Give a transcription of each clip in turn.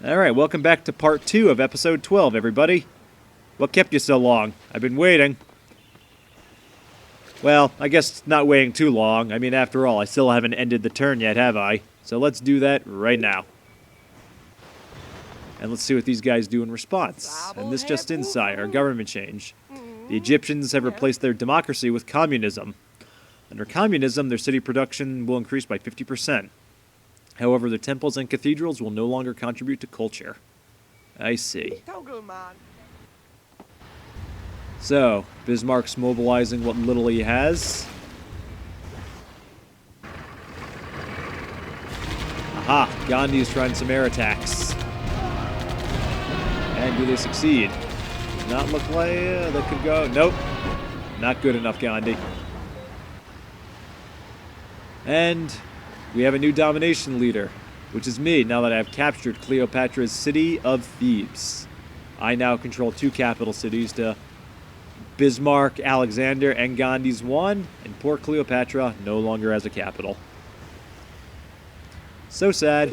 Alright, welcome back to part 2 of episode 12, everybody. What kept you so long? I've been waiting. Well, I guess not waiting too long. I mean, after all, I still haven't ended the turn yet, have I? So let's do that right now. And let's see what these guys do in response. And this just in, sire, government change. The Egyptians have replaced their democracy with communism. Under communism, their city production will increase by 50%. However, their temples and cathedrals will no longer contribute to culture. I see. So, Bismarck's mobilizing what little he has. Aha! Gandhi is trying some air attacks. And do they succeed? Does not look like that could go. Nope. Not good enough, Gandhi. And we have a new domination leader, which is me, now that I have captured Cleopatra's city of Thebes. I now control 2 capital cities to Bismarck, Alexander, and Gandhi's one, and poor Cleopatra no longer has a capital. So sad,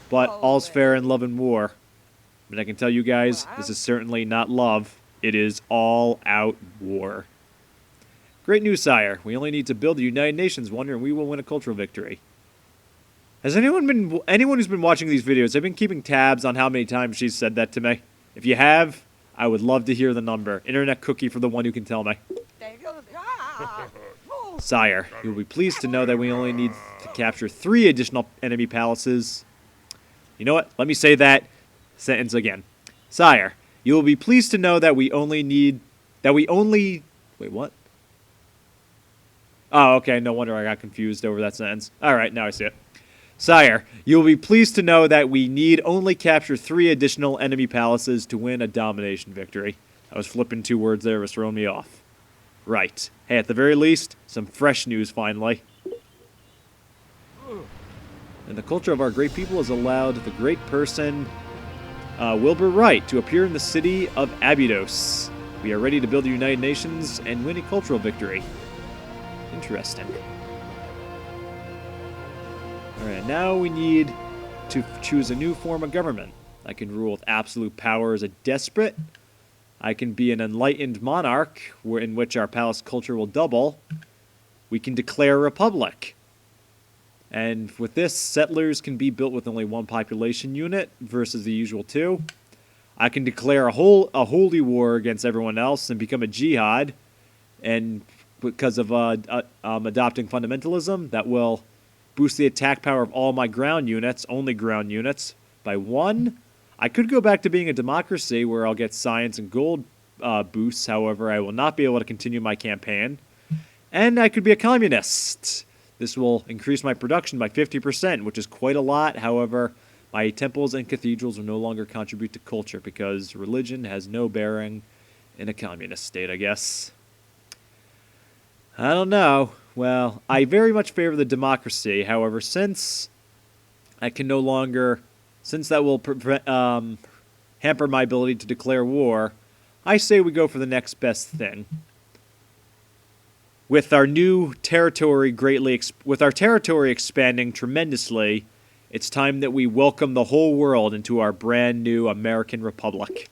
but all's fair in love and war. But I can tell you guys, this is certainly not love. It is all-out war. Great news, sire. We only need to build the United Nations one, and we will win a cultural victory. Has anyone who's been watching these videos, I've been keeping tabs on how many times she's said that to me. If you have, I would love to hear the number. Internet cookie for the one who can tell me. Sire, you will be pleased to know that we only need to capture 3 additional enemy palaces. You know what? Let me say that sentence again. Sire, you will be pleased to know that we only... Wait, what? Oh, okay, no wonder I got confused over that sentence. Alright, now I see it. Sire, you will be pleased to know that we need only capture 3 additional enemy palaces to win a domination victory. I was flipping 2 words there, it was throwing me off. Right. Hey, at the very least, some fresh news finally. And the culture of our great people has allowed the great person, Wilbur Wright, to appear in the city of Abydos. We are ready to build the United Nations and win a cultural victory. Interesting. Alright, now we need to choose a new form of government. I can rule with absolute power as a despot. I can be an enlightened monarch, in which our palace culture will double. We can declare a republic. And with this, settlers can be built with only 1 population unit versus the usual 2. I can declare a holy war against everyone else and become a jihad. And because of adopting fundamentalism, that will boost the attack power of all my ground units, only ground units, by 1. I could go back to being a democracy where I'll get science and gold boosts. However, I will not be able to continue my campaign. And I could be a communist. This will increase my production by 50%, which is quite a lot. However, my temples and cathedrals will no longer contribute to culture because religion has no bearing in a communist state, I guess. I don't know. Well, I very much favor the democracy. However, since I can no longer... Since that will hamper my ability to declare war, I say we go for the next best thing. With our new territory expanding tremendously, it's time that we welcome the whole world into our brand new American Republic.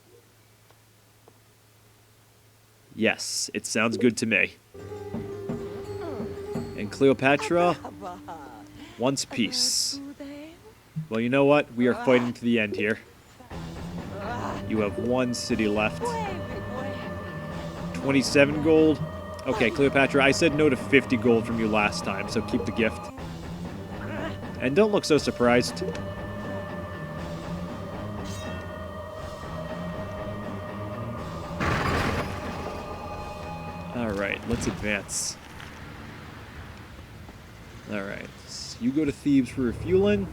Yes, it sounds good to me. And Cleopatra wants peace. Well, you know what? We are fighting to the end here. You have 1 city left. 27 gold. Okay, Cleopatra, I said no to 50 gold from you last time, so keep the gift. And don't look so surprised. Alright, let's advance. Alright, so you go to Thebes for refueling.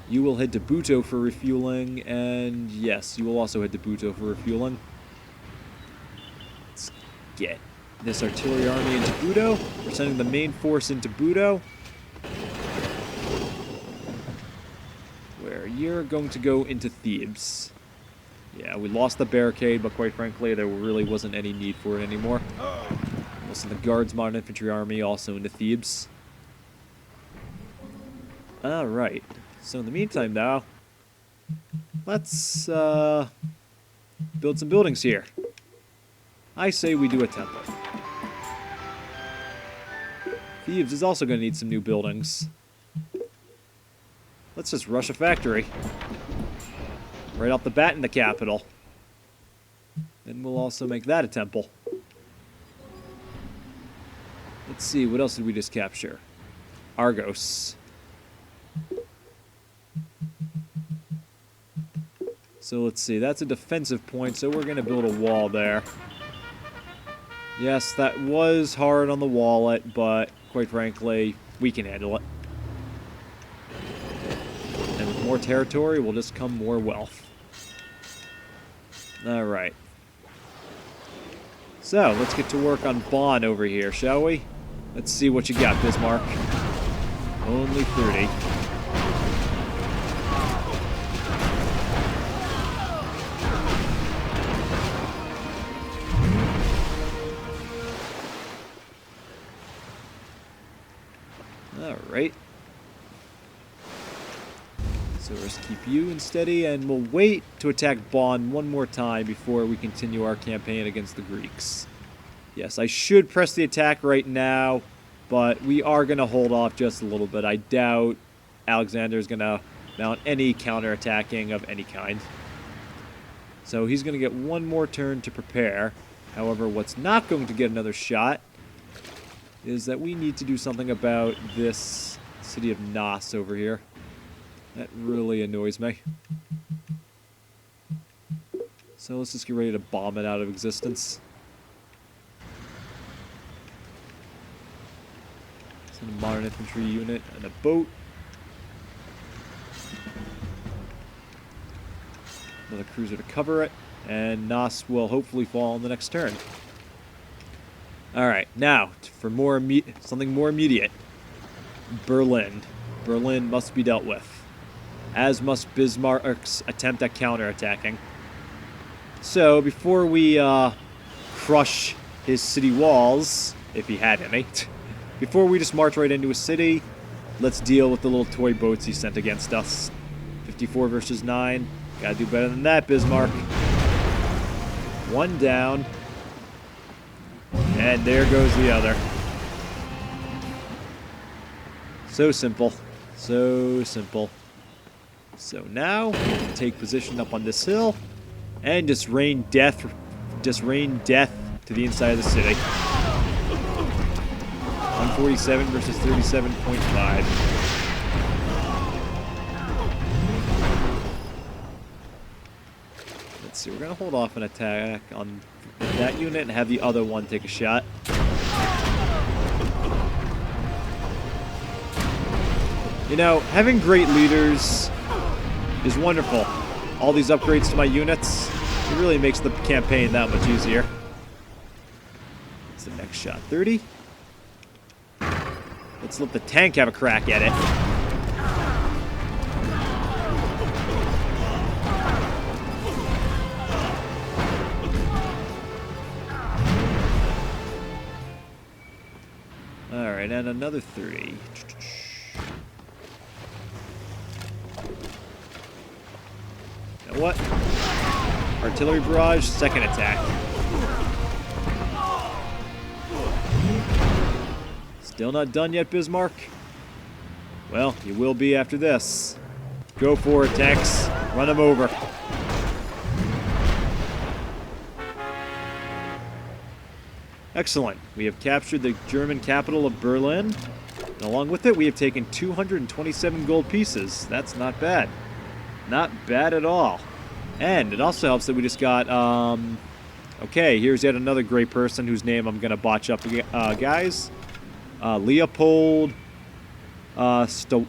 You will head to Buto for refueling, and yes, you will also head to Buto for refueling. Let's get this artillery army into Buto. We're sending the main force into Buto, where you're going to go into Thebes. Yeah, we lost the barricade, but quite frankly, there really wasn't any need for it anymore. We'll send the Guards Modern Infantry Army also into Thebes. Alright. So in the meantime, though, let's build some buildings here. I say we do a temple. Thebes is also going to need some new buildings. Let's just rush a factory. Right off the bat in the capital. Then we'll also make that a temple. Let's see, what else did we just capture? Argos. So let's see, that's a defensive point, so we're going to build a wall there. Yes, that was hard on the wallet, but quite frankly, we can handle it. And with more territory will just come more wealth. Alright. So, let's get to work on Bonn over here, shall we? Let's see what you got, Bismarck. Only 30. Alright. So let's keep you in steady, and we'll wait to attack Bonn one more time before we continue our campaign against the Greeks. Yes, I should press the attack right now, but we are going to hold off just a little bit. I doubt Alexander is going to mount any counterattacking of any kind. So he's going to get one more turn to prepare. However, what's not going to get another shot is that we need to do something about this city of Nas over here. That really annoys me. So let's just get ready to bomb it out of existence. Send a modern infantry unit and a boat. Another cruiser to cover it. And Nas will hopefully fall on the next turn. Alright, now, for something more immediate. Berlin. Berlin must be dealt with. As must Bismarck's attempt at counterattacking. So, before we crush his city walls, if he had any, before we just march right into a city, let's deal with the little toy boats he sent against us. 54 versus 9. Gotta do better than that, Bismarck. One down. And there goes the other. So simple. So simple. So now, we can take position up on this hill and just rain death to the inside of the city. 147 versus 37.5. Let's see, we're going to hold off an attack on that unit and have the other one take a shot. You know, having great leaders is wonderful. All these upgrades to my units, it really makes the campaign that much easier. What's the next shot? 30? Let's let the tank have a crack at it. Alright, and another 30. You know what? Artillery barrage, second attack. Still not done yet, Bismarck? Well, you will be after this. Go for it, tanks. Run them over. Excellent. We have captured the German capital of Berlin. And along with it, we have taken 227 gold pieces. That's not bad. Not bad at all. And it also helps that we just got, okay, here's yet another great person whose name I'm going to botch up, guys. Leopold Stokowski.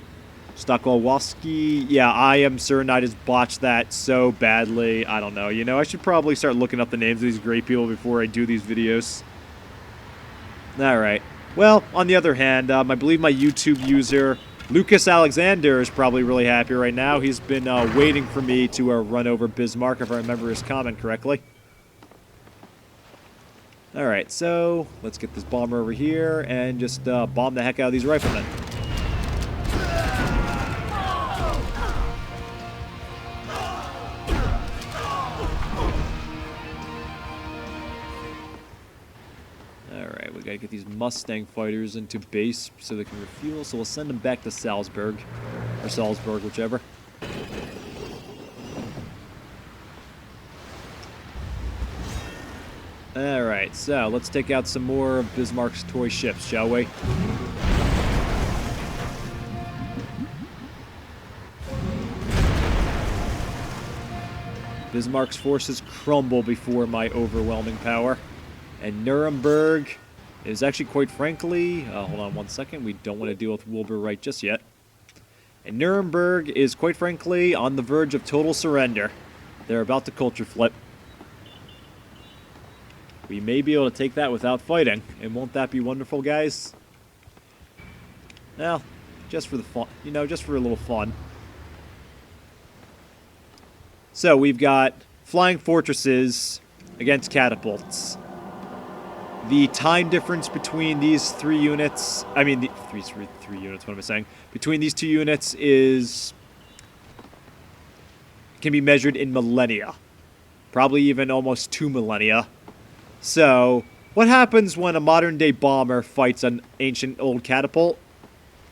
Yeah, I am certain I just botched that so badly. I don't know. You know, I should probably start looking up the names of these great people before I do these videos. Alright. Well, on the other hand, I believe my YouTube user, Lucas Alexander, is probably really happy right now. He's been waiting for me to run over Bismarck, if I remember his comment correctly. Alright, so let's get this bomber over here and just bomb the heck out of these riflemen. Alright, get these Mustang fighters into base so they can refuel. So we'll send them back to Salzburg. Or Salzburg, whichever. Alright, so let's take out some more of Bismarck's toy ships, shall we? Bismarck's forces crumble before my overwhelming power. And Nuremberg is actually, quite frankly... hold on one second. We don't want to deal with Wilbur Wright just yet. And Nuremberg is, quite frankly, on the verge of total surrender. They're about to culture flip. We may be able to take that without fighting. And won't that be wonderful, guys? Well, just for the fun. You know, just for a little fun. So, we've got flying fortresses against catapults. The time difference between these three units... I mean, the three units, what am I saying? Between these two units is... can be measured in millennia. Probably even almost 2 millennia. So, what happens when a modern-day bomber fights an ancient old catapult?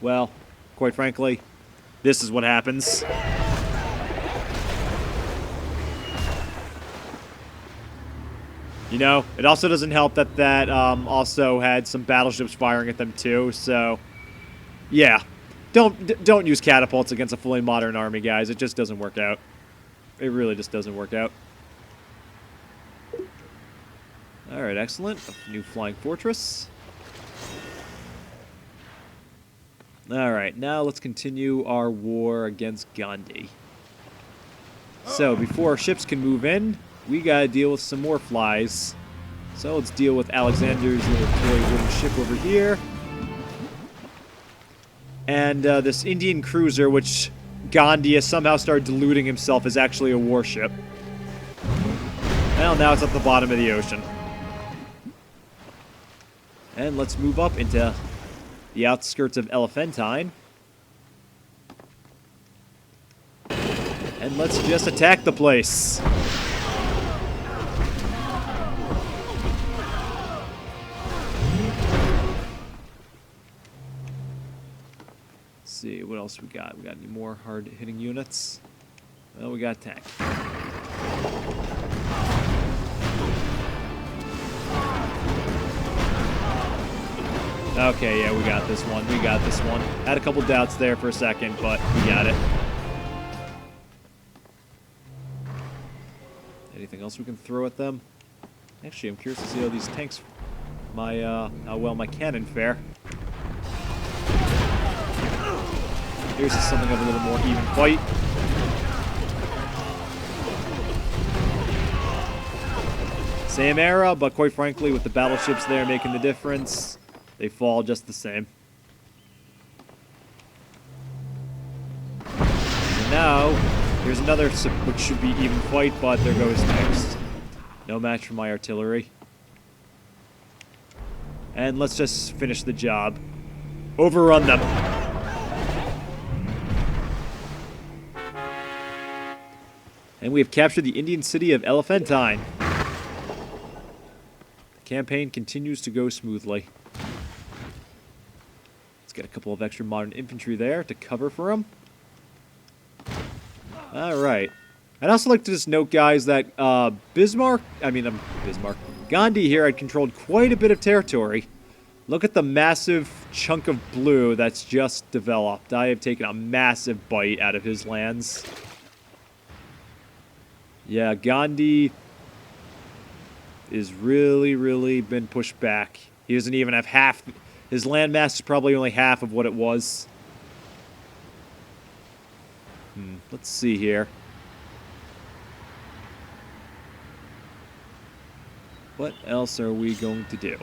Well, quite frankly, this is what happens. You know, it also doesn't help that that also had some battleships firing at them too. So, yeah, don't use catapults against a fully modern army, guys. It just doesn't work out. It really just doesn't work out. All right, excellent. A new flying fortress. All right, now let's continue our war against Gandhi. So, before our ships can move in, we gotta deal with some more flies. So let's deal with Alexander's little toy wooden ship over here. And this Indian cruiser, which Gandhi has somehow started deluding himself is actually a warship. Well, now it's at the bottom of the ocean. And let's move up into the outskirts of Elephantine. And let's just attack the place. See what else we got. We got any more hard-hitting units? Well, we got tank. Okay, yeah, we got this one. We got this one. Had a couple doubts there for a second, but we got it. Anything else we can throw at them? Actually, I'm curious to see how these tanks, how well my cannon fare. Here's something of a little more even fight. Same era, but quite frankly, with the battleships there making the difference, they fall just the same. And now, here's another, which should be even fight, but there goes tanks. No match for my artillery. And let's just finish the job. Overrun them. And we have captured the Indian city of Elephantine. The campaign continues to go smoothly. Let's get a couple of extra modern infantry there to cover for them. Alright. I'd also like to just note, guys, that Gandhi here had controlled quite a bit of territory. Look at the massive chunk of blue that's just developed. I have taken a massive bite out of his lands. Yeah, Gandhi is really been pushed back. He doesn't even have half. His landmass is probably only half of what it was. Let's see here. What else are we going to do?